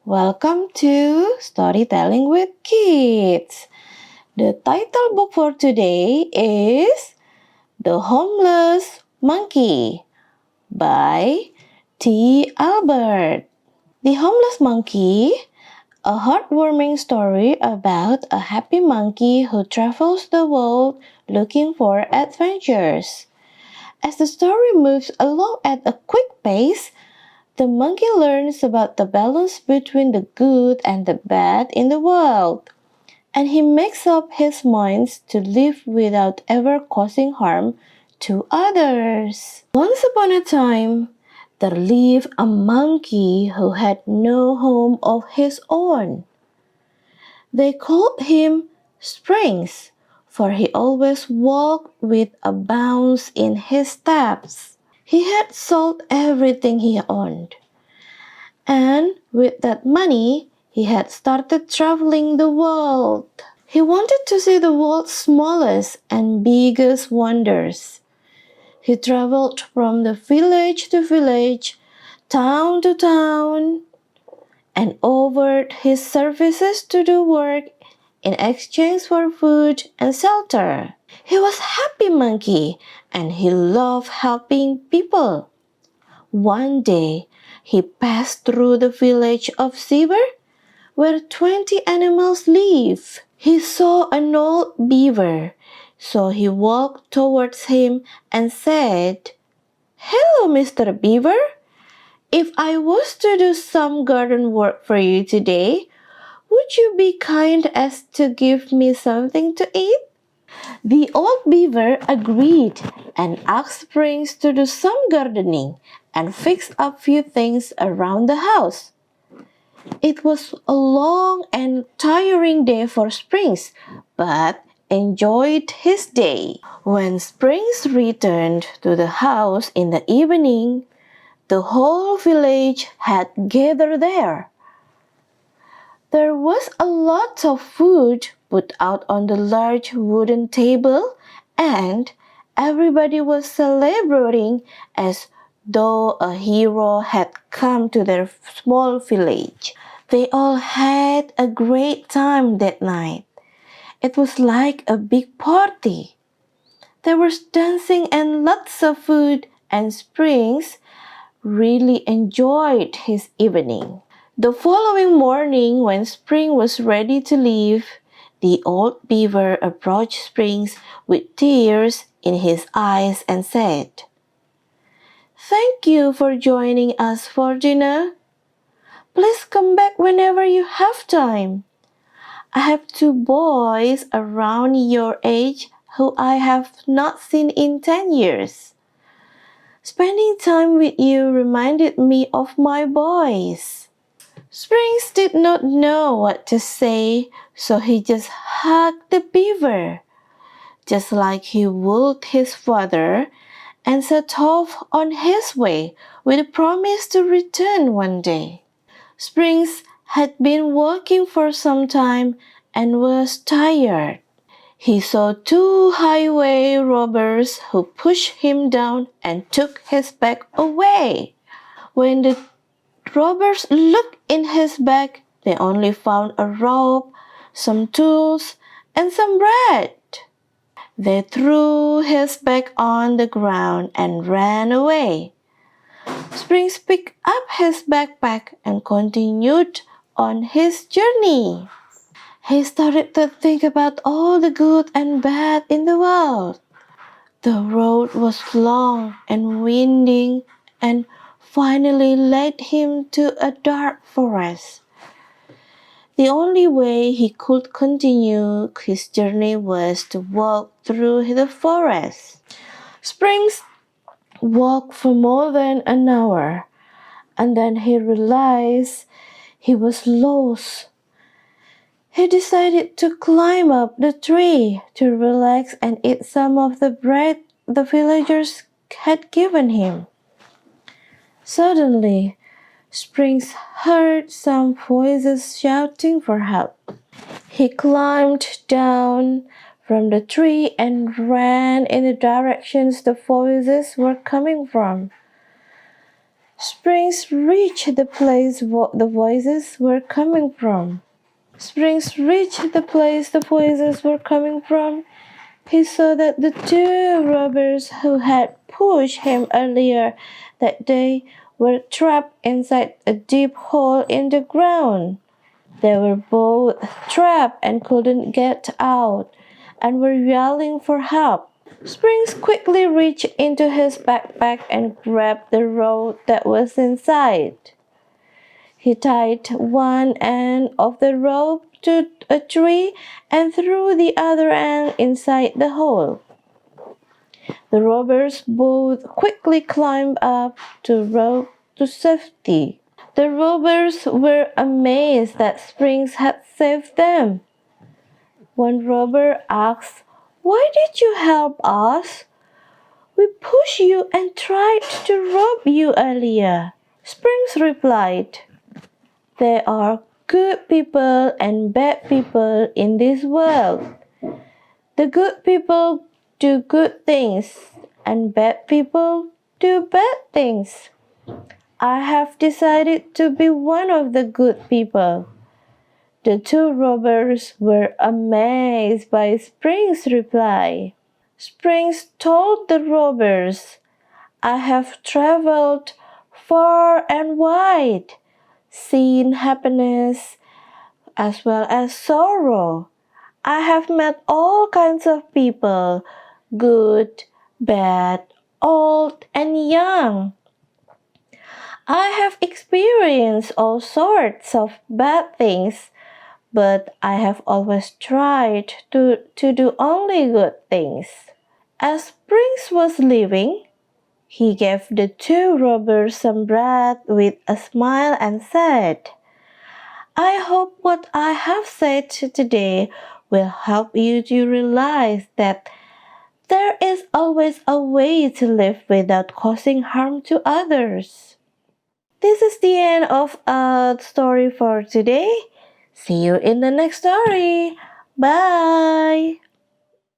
Welcome to Storytelling with Kids. The title book for today is The Homeless Monkey by T. Albert. The Homeless Monkey, a heartwarming story about a happy monkey who travels the world looking for adventures. As the story moves along at a quick pace, the monkey learns about the balance between the good and the bad in the world, and he makes up his mind to live without ever causing harm to others. Once upon a time, there lived a monkey who had no home of his own. They called him Springs, for he always walked with a bounce in his steps. He had sold everything he owned, and with that money, he had started traveling the world. He wanted to see the world's smallest and biggest wonders. He traveled from the village to village, town to town, and offered his services to do work in exchange for food and shelter. He was a happy monkey, and he loved helping people. One day, he passed through the village of Zebra, where 20 animals live. He saw an old beaver, so he walked towards him and said, "Hello, Mr. Beaver. If I was to do some garden work for you today, would you be kind as to give me something to eat?" The old beaver agreed and asked Springs to do some gardening and fix up few things around the house. It was a long and tiring day for Springs, but enjoyed his day. When Springs returned to the house in the evening, the whole village had gathered there. There was a lot of food put out on the large wooden table, and everybody was celebrating as though a hero had come to their small village. They all had a great time that night. It was like a big party. There was dancing and lots of food, and Springs really enjoyed his evening. The following morning, when Spring was ready to leave, the old beaver approached Springs with tears in his eyes and said, "Thank you for joining us for dinner. Please come back whenever you have time. I have two boys around your age who I have not seen in 10 years. Spending time with you reminded me of my boys." Springs did not know what to say, so he just hugged the beaver, just like he would his father, and set off on his way with a promise to return one day. Springs had been walking for some time and was tired. He saw two highway robbers who pushed him down and took his bag away. When the robbers looked in his bag, they only found a rope, some tools, and some bread. They threw his bag on the ground and ran away. Springs picked up his backpack and continued on his journey. He started to think about all the good and bad in the world. The road was long and winding and finally led him to a dark forest. The only way he could continue his journey was to walk through the forest. Springs walked for more than an hour, and then he realized he was lost. He decided to climb up the tree to relax and eat some of the bread the villagers had given him. Suddenly, Springs heard some voices shouting for help. He climbed down from the tree and ran in the directions the voices were coming from. Springs reached the place the voices were coming from. Springs reached the place the voices were coming from. He saw that the two robbers who had pushed him earlier that day were trapped inside a deep hole in the ground. They were both trapped and couldn't get out, and were yelling for help. Springs quickly reached into his backpack and grabbed the rope that was inside. He tied one end of the rope to a tree and threw the other end inside the hole. The robbers both quickly climbed up the rope to safety. The robbers were amazed that Springs had saved them. One robber asked, "Why did you help us? We pushed you and tried to rob you earlier." Springs replied, "There are good people and bad people in this world. The good people do good things, and bad people do bad things. I have decided to be one of the good people." The two robbers were amazed by Spring's reply. Springs told the robbers, "I have traveled far and wide, seen happiness as well as sorrow. I have met all kinds of people, good, bad, old, and young. I have experienced all sorts of bad things, but I have always tried to do only good things." As Springs was leaving, he gave the two robbers some bread with a smile and said, "I hope what I have said today will help you to realize that there is always a way to live without causing harm to others." This is the end of our story for today. See you in the next story. Bye.